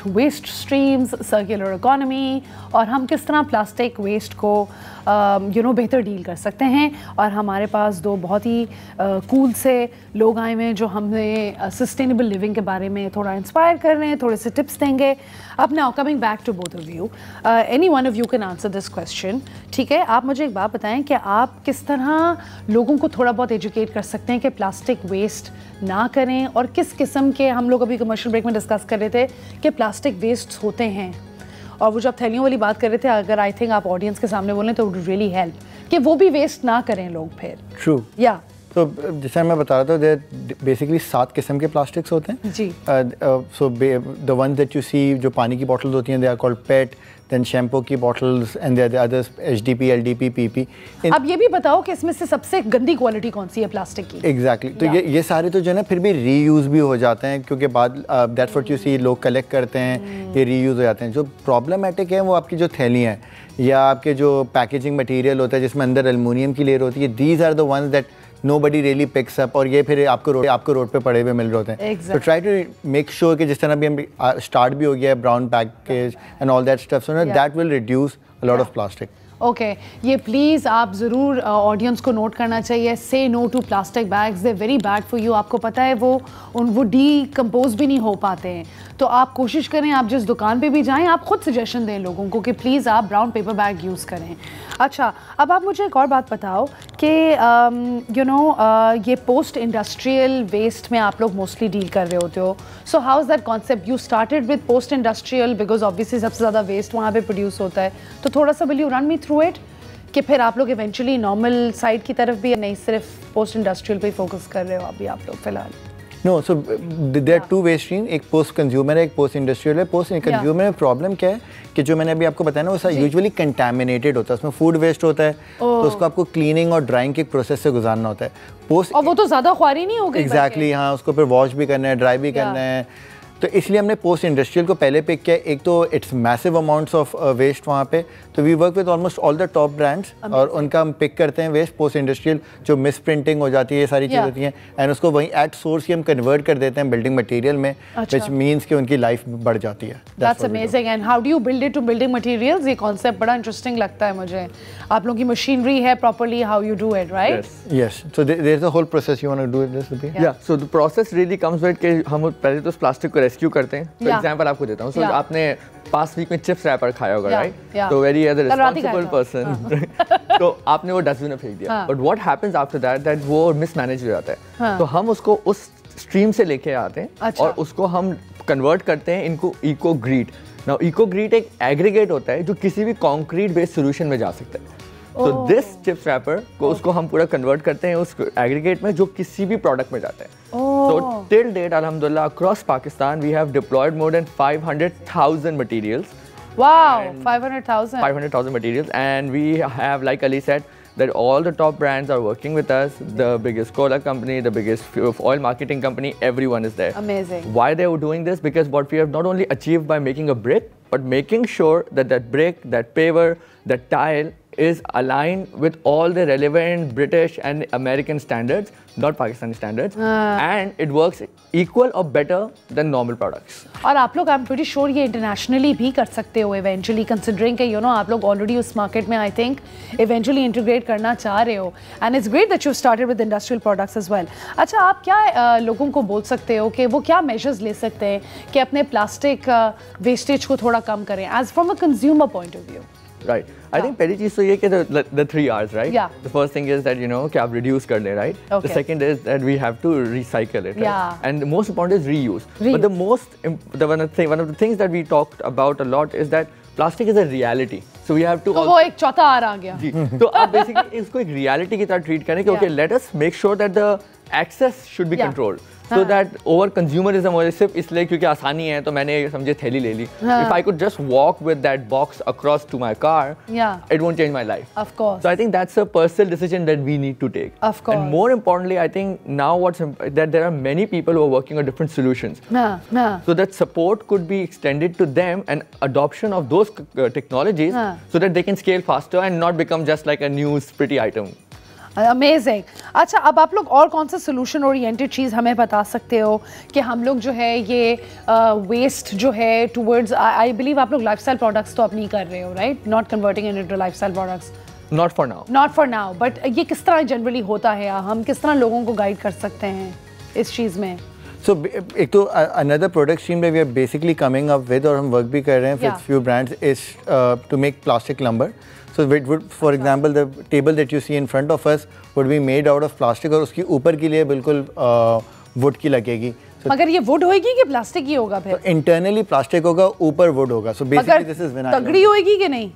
Waste streams, circular economy और हम किस तरह प्लास्टिक वेस्ट को बेहतर डील कर सकते हैं। और हमारे पास दो बहुत ही कूल से लोग आए हुए हैं जो हमें सस्टेनेबल लिविंग के बारे में थोड़ा इंस्पायर कर रहे हैं, थोड़े से टिप्स देंगे। अब now coming back to both of you, any one of you can answer this question, ठीक है? आप मुझे एक बात बताएं कि आप किस तरह लोगों को थोड़ा बहुत एजुकेट कर सकते हैं कि प्लास्टिक वेस्ट ना करें, और किस किस्म के, हम लोग अभी कमर्शियल ब्रेक में डिस्कस कर रहे थे कि प्लास्टिक वेस्ट होते हैं, और वो जो आप थैलियों वाली बात कर रहे थे, अगर आई थिंक आप ऑडियंस के सामने बोलें तो वुड रियली हेल्प कि वो भी वेस्ट ना करें लोग फिर। ट्रू, या तो जैसे मैं बता रहा था, बेसिकली 7 किस्म के प्लास्टिक्स होते हैं जी। So the one that you see, जो पानी की बॉटल्स होती हैं, they are called PET, then shampoo की bottles and the others HDP, LDP, PP। अब ये भी बताओ कि इसमें से सबसे गंदी क्वालिटी कौन सी है प्लास्टिक की? एग्जैक्टली तो ये सारे तो जो है ना फिर भी रीयूज़ भी हो जाते हैं, क्योंकि बाद दैट्स व्हाट यू सी, लोग कलेक्ट करते हैं, ये रीयूज़ हो जाते हैं। जो प्रॉब्लमेटिक है वो आपकी जो थैलियाँ हैं या आपके जो पैकेजिंग मटीरियल होता है जिसमें अंदर एल्युमिनियम की लेयर होती है, these are the ones that nobody really picks up, और ये फिर आपको रोड पे पड़े हुए मिल रहे होते हैं। तो ट्राई टू मेक श्योर कि जिस तरह भी हम स्टार्ट भी हो गया है brown package and all that stuff, so that will reduce a lot of plastic. Okay, ये प्लीज़ आप ज़रूर ऑडियंस को नोट करना चाहिए। Say no to plastic bags, they very bad for you. आपको पता है वो डीकम्पोज भी नहीं हो पाते हैं, तो आप कोशिश करें, आप जिस दुकान पे भी जाएं, आप खुद सजेशन दें लोगों को कि प्लीज़ आप ब्राउन पेपर बैग यूज़ करें। अच्छा, अब आप मुझे एक और बात बताओ कि ये पोस्ट इंडस्ट्रियल वेस्ट में आप लोग मोस्टली डील कर रहे होते हो, so how is that concept? You started with post industrial because obviously सबसे ज़्यादा वेस्ट वहाँ पे प्रोड्यूस होता है, तो थोड़ा सा will you run me through it कि फिर आप लोग इवेंचुअली नॉर्मल साइड की तरफ भी, नहीं सिर्फ पोस्ट इंडस्ट्रियल पे फोकस कर रहे हो अभी आप लोग फिलहाल? No, so there are 2 waste stream, एक पोस्ट कंज्यूमर है, एक पोस्ट इंडस्ट्रियल है। पोस्ट कंज्यूमर में प्रॉब्लम क्या है कि जो मैंने अभी आपको बताया ना, वो यूजुअली कंटामिनेटेड होता है, उसमें फूड वेस्ट होता है, तो उसको आपको क्लीनिंग और ड्राइंग के प्रोसेस से गुजारना होता है। और वो तो ज़्यादा ख्वारी नहीं होगी। एग्जैक्टली, हाँ, उसको फिर वॉश भी करना है, ड्राई भी करना है, तो इसलिए हमने पोस्ट इंडस्ट्रियल को पहले पिक किया। एक तो it's massive amounts of waste वहाँ पे, तो we work with almost all the top brands और उनका हम पिक करते हैं वेस्ट पोस्ट इंडस्ट्रियल, जो मिस प्रिंटिंग हो जाती है, ये सारी चीज़ें होती हैं, एंड उसको वहीं एट सोर्स ही हम कन्वर्ट कर देते हैं बिल्डिंग मटेरियल में, व्हिच मींस कि उनकी लाइफ बढ़ जाती है। That's amazing. And how do you build it to building materials? ये कॉन्सेप्ट बड़ा इंटरेस्टिंग लगता है मुझे। आप लोगों की मशीनरी है properly, how you do it, right? Yes, so there is a whole process. You want to do this? Yeah, so the process really comes with कि हम पहले तो उस प्लास्टिक को रेस्क्यू करते हैं। तो एग्जांपल आपको देता हूँ, सो आपने पास्ट वीक में चिप्स रैपर खाया होगा, राइट? तो very as a responsible person तो आपने वो डस्टबिन में फेंक दिया, but what happens after that वो मिसमैनेज हो जाता है। तो हम उसको उस स्ट्रीम से लेके आते हैं और उसको हम कन्वर्ट करते हैं इनको इकोग्रीट। नाउ इकोग्रीट एक एग्रीगेट होता है जो किसी भी कंक्रीट बेस्ड सॉल्यूशन में जा सकता है। तो दिस चिप्स रैपर को उसको हम पूरा कन्वर्ट करते हैं उस एग्रीगेट में जो किसी भी प्रोडक्ट में जाता है। So till date, alhamdulillah, across Pakistan, we have deployed more than 500,000 materials. Wow, 500,000. 500,000 materials, and we have, like Ali said, that all the top brands are working with us. The biggest cola company, the biggest oil marketing company, everyone is there. Amazing. Why they are doing this? Because what we have not only achieved by making a brick, but making sure that that brick, that paver, that tile is aligned with all the relevant British and American standards, not Pakistani standards, and it works equal or better than normal products. और आप लोग, I'm pretty sure ये internationally भी कर सकते हो eventually, considering कि आप लोग already उस market में I think eventually integrate करना चाह रहे हो, and it's great that you started with industrial products as well. अच्छा, आप क्या लोगों को बोल सकते हो कि वो क्या measures ले सकते हैं कि अपने प्लास्टिक वेस्टेज को थोड़ा कम करें as from a consumer point of view? Right. I think पहली चीज़ तो ये कि the 3 R's, right? Yeah. The first thing is that कि आप reduce कर लें, right? Okay. The second is that we have to recycle it, right? Yeah. And the most important is reuse. But one of the things that we talked about a lot is that plastic is a reality. So we have to. तो वो एक चौथा R आ गया। जी, तो आप basically इसको एक reality की तरह treat करें कि okay, let us make sure that the access should be controlled. So that over consumerism और सिर्फ इसलिए क्योंकि आसानी है तो मैंने समझे थैली ले ली. If I could just walk with that box across to my car, it won't change my life. Of course. So I think that's a personal decision that we need to take. Of course. And more importantly, I think now that there are many people who are working on different solutions. So that support could be extended to them and adoption of those technologies so that they can scale faster and not become just like a news pretty item. Amazing. अच्छा, अब आप लोग और कौन सा solution oriented चीज़ हमें बता सकते हो कि हम लोग जो है ये वेस्ट जो है टुवर्ड्स, आई बिलीव आप लोग लाइफस्टाइल प्रोडक्ट्स तो अब नहीं कर रहे हो, right? Not converting into lifestyle products. Not for now. Not for now, but ये किस तरह जनरली होता है, हम किस तरह लोगों को गाइड कर सकते हैं इस चीज़ में? So एक तो another product stream that we are basically coming up with और हम work भी कर रहे हैं with few brands is to make plastic lumber. So it would, for example, the table that you see in front of us would be made out of plastic और उसकी ऊपर के लिए बिल्कुल wood की लगेगी। मगर ये wood होएगी कि प्लास्टिक ही होगा फिर? इंटरनली प्लास्टिक होगा, ऊपर wood होगा। So basically this is vinyl। तगड़ी होएगी कि नहीं?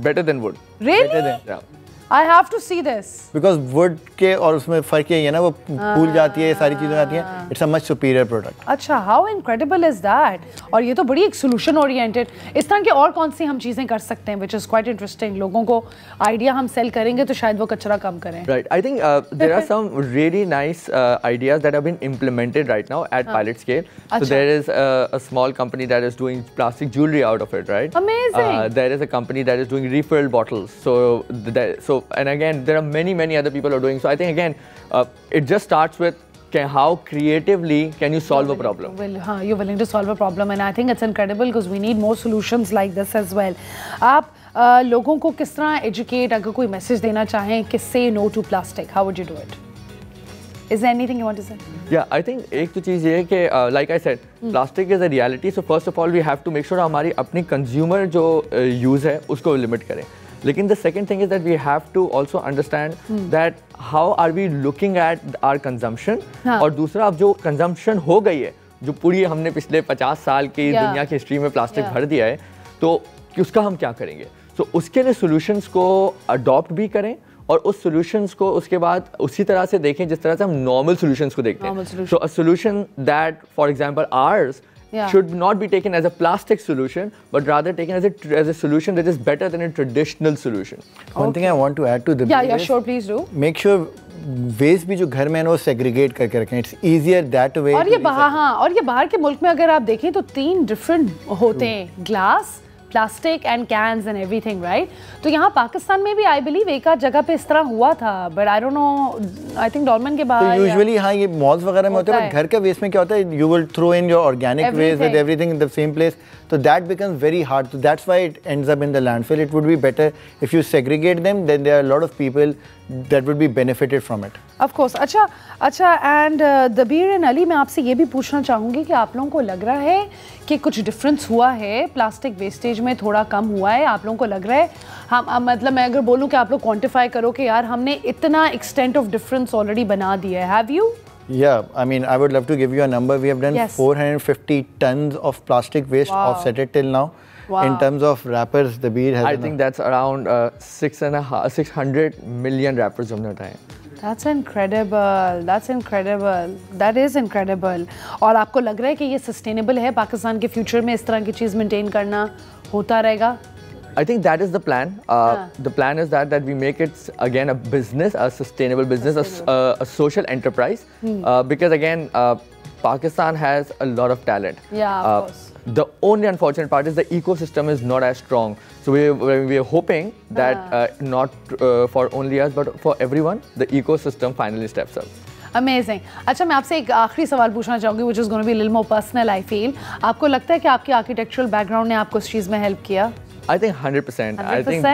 Better than wood। Really? Better than, yeah। I have to see this. Because wood के और उसमें फ़र्क ये है ना, वो फूल जाती है, ये सारी चीज़ें आती हैं। It's a much superior product। अच्छा, how incredible is that? और ये तो बड़ी एक solution oriented। इस तरह के और कौन सी हम चीज़ें कर सकते हैं, which is quite interesting। लोगों को आइडिया हम सेल करेंगे तो शायद वो कचरा कम करें। Right, I think there are some really nice ideas that have been implemented right now at pilot scale. So there is a small company that is doing plastic jewelry out of it, right? Amazing। There is a company that is doing refilled bottles. So and again there are many other people are doing. So I think again it just starts with how creatively can you solve a problem. Well, you're willing to solve a problem and I think it's incredible because we need more solutions like this as well. आप लोगों को किस तरह educate, अगर कोई message देना चाहें कि say no to plastic, how would you do it? Is there anything you want to say? Yeah, I think एक तो चीज़ ये है कि like I said, plastic is a reality. So first of all we have to make sure हमारी अपनी consumer जो use है उसको limit करें. लेकिन the second thing is that we have to also understand that how are we looking at our consumption। और दूसरा, अब जो consumption हो गई है, जो पूरी हमने पिछले 50 साल की दुनिया की हिस्ट्री में प्लास्टिक भर दिया है, तो उसका हम क्या करेंगे? So उसके लिए solutions को adopt भी करें और उस solutions को उसके बाद उसी तरह से देखें जिस तरह से हम normal solutions को देखते हैं। So a solution that, for example, ours should not be taken as a plastic solution, but rather taken as a solution that is better than a traditional solution. One thing I want to add to the yeah, sure, please do. Make sure waste भी जो घर में है वो segregate करके रखें। It's easier that way. और ये बाहर के मुल्क में अगर आप देखें तो 3 डिफरेंट होते हैं, glass, plastic and cans and everything, right? तो यहाँ पाकिस्तान में भी आई बिलीव एक आध जगह पे इस तरह हुआ था, but I don't know, I think डॉलमन के बाहर यूजुअली हाँ ये मॉल्स वगैरह में होता है, बट घर का वेस्ट में क्या होता है, you will throw in your organic waste with everything in the same place, so that becomes very hard. So that's why it ends up in the landfill. It would be better if you segregate them. Then there are a lot of people that would be benefited from it. Of course. अच्छा and Debir and Ali, मैं आपसे ये भी पूछना चाहूँगी कि आप लोगों को लग रहा है कि कुछ डिफरेंस हुआ है, प्लास्टिक वेस्टेज में थोड़ा कम हुआ है? आप लोगों को लग रहा है, हम मतलब मैं अगर बोलूँ कि आप लोग क्वान्टिफाई करो कि यार हमने इतना एक्सटेंट ऑफ डिफरेंस ऑलरेडी बना दिया है, have you? Yeah, I mean, I would love to give you a number. We have done 450 tons of plastic waste offsetted till now. Wow. In terms of wrappers, the beer has. I think that's around 600 million wrappers हमने उठाए। That's incredible. That's incredible. That is incredible. और आपको लग रहा है कि ये sustainable है, पाकिस्तान के फ्यूचर में इस तरह की चीज़ मेंटेन करना होता रहेगा? I think that is the plan. The plan is that we make it again a business, a sustainable business, a social enterprise. Because again, Pakistan has a lot of talent. Yeah, of course. The only unfortunate part is the ecosystem is not as strong. So we are hoping that not for only us but for everyone, the ecosystem finally steps up. Amazing. अच्छा, मैं आपसे एक आखिरी सवाल पूछना चाहूँगी, which is going to be a little more personal, I feel. आपको लगता है कि आपकी आर्किटेक्चरल बैकग्राउंड ने आपको इस चीज़ में हेल्प किया? I think 100%. I think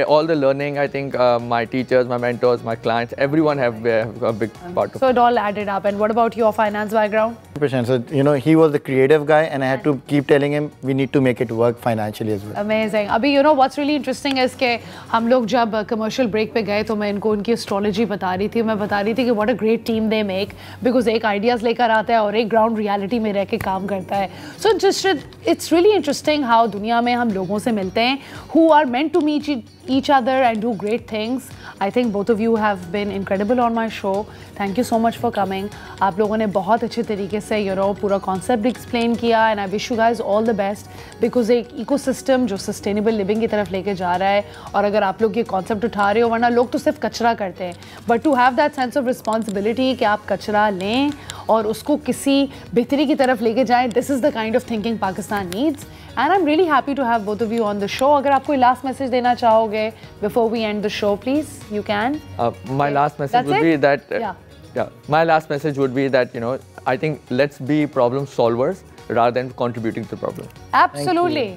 all the learning, I think my teachers, my mentors, my clients, everyone have a big part of it. So it all added up. And what about your finance background? 100%. So, you know, he was the creative guy and I had to keep telling him we need to make it work financially as well. Amazing. Abhi, you know, what's really interesting is कि हम लोग जब commercial break पे गए तो मैं इनको उनकी astrology बता रही थी, मैं बता रही थी कि what a great team they make, because एक ideas लेकर आता है और एक ground reality में रह के काम करता है. So it's really interesting how दुनिया में हम लोगों से मिलते हैं who are meant to meet each other and do great things. I think both of you have been incredible on my show. Thank you so much for coming. आप लोगों ने बहुत अच्छे तरीके से पूरा concept explain किया and I wish you guys all the best because एक ecosystem जो sustainable living की तरफ लेके जा रहा है और अगर आप लोग ये concept उठा रहे हो, वरना लोग तो सिर्फ कचरा करते हैं, but to have that sense of responsibility कि आप कचरा लें और उसको किसी बेहतरी की तरफ लेके जाएं, this is the kind of thinking Pakistan needs. And I'm really happy to have both of you on the show. अगर आप कोई last message देना चाहोगे before we end the show, please. you can. My last message would be that. My last message would be that, you know, I think let's be problem solvers rather than contributing to the problem. Absolutely.